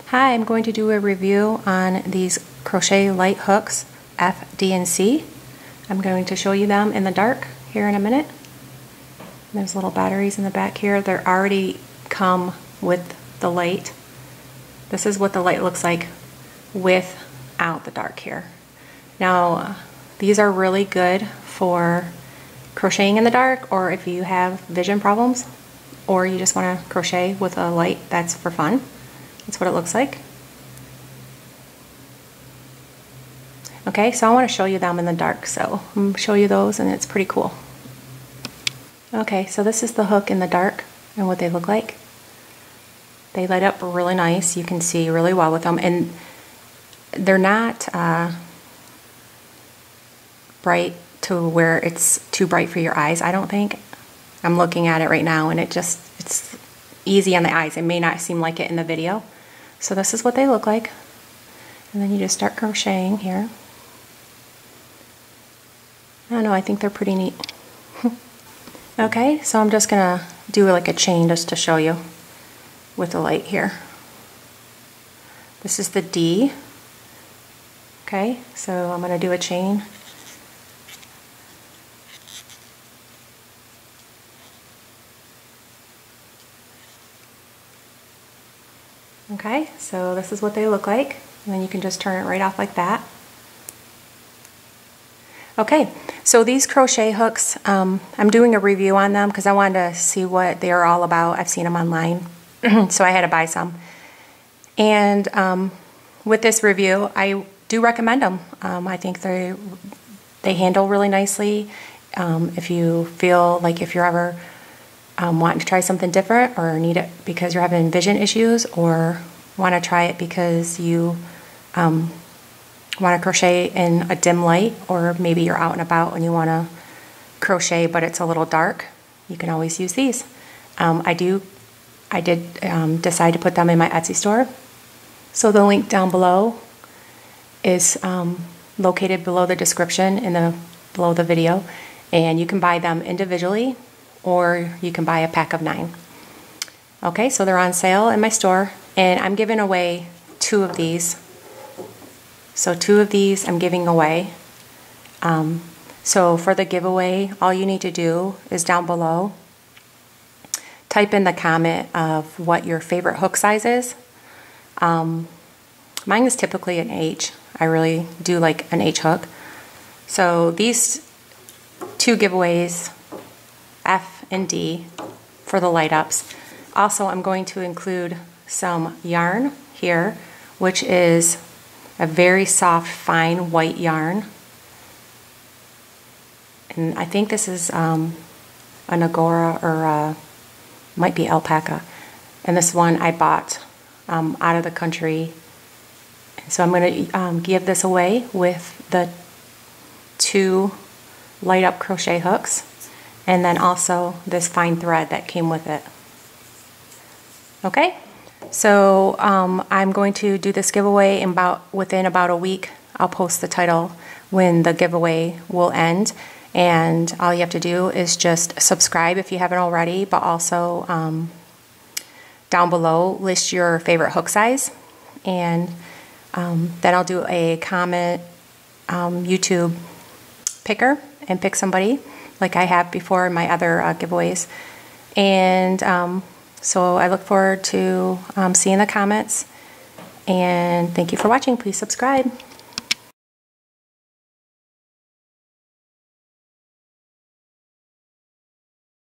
Hi, I'm going to do a review on these Crochet Lite hooks, F, D, and C. I'm going to show you them in the dark here in a minute. There's little batteries in the back here. They're already come with the light. This is what the light looks like without the dark here. Now, these are really good for crocheting in the dark, or if you have vision problems, or you just want to crochet with a light that's for fun. That's what it looks like. Okay, so I want to show you them in the dark, so I'm going to show you those, and it's pretty cool. Okay, so this is the hook in the dark and what they look like. They light up really nice. You can see really well with them, and they're not bright to where it's too bright for your eyes, I don't think. I'm looking at it right now, and it's easy on the eyes. It may not seem like it in the video. So this is what they look like. And then you just start crocheting here. I don't know, I think they're pretty neat. Okay, so I'm just gonna do like a chain just to show you with the light here. This is the D. Okay, so I'm gonna do a chain. Okay, so this is what they look like, and then you can just turn it right off like that. Okay, so these crochet hooks, I'm doing a review on them because I wanted to see what they are all about. I've seen them online, so I had to buy some. And with this review, I do recommend them. I think they handle really nicely. If you feel like if you're ever wanting to try something different, or need it because you're having vision issues, or want to try it because you want to crochet in a dim light, or maybe you're out and about and you want to crochet but it's a little dark, you can always use these. I did decide to put them in my Etsy store, so the link down below is located below the description below the video, and you can buy them individually, or you can buy a pack of 9. Okay, so they're on sale in my store, and I'm giving away 2 of these. So 2 of these I'm giving away. So for the giveaway, all you need to do is down below, type in the comment of what your favorite hook size is. Mine is typically an H. I really do like an H hook. So these 2 giveaways, F and D, for the light ups. Also, I'm going to include some yarn here, which is a very soft, fine white yarn. And I think this is an Angora, or might be alpaca. And this one I bought out of the country. So I'm going to give this away with the 2 light up crochet hooks, and then also this fine thread that came with it. Okay, so I'm going to do this giveaway within about a week. I'll post the title when the giveaway will end, and all you have to do is just subscribe if you haven't already, but also down below list your favorite hook size, and then I'll do a comment YouTube picker and pick somebody like I have before in my other giveaways. And so I look forward to seeing the comments, and thank you for watching. Please subscribe.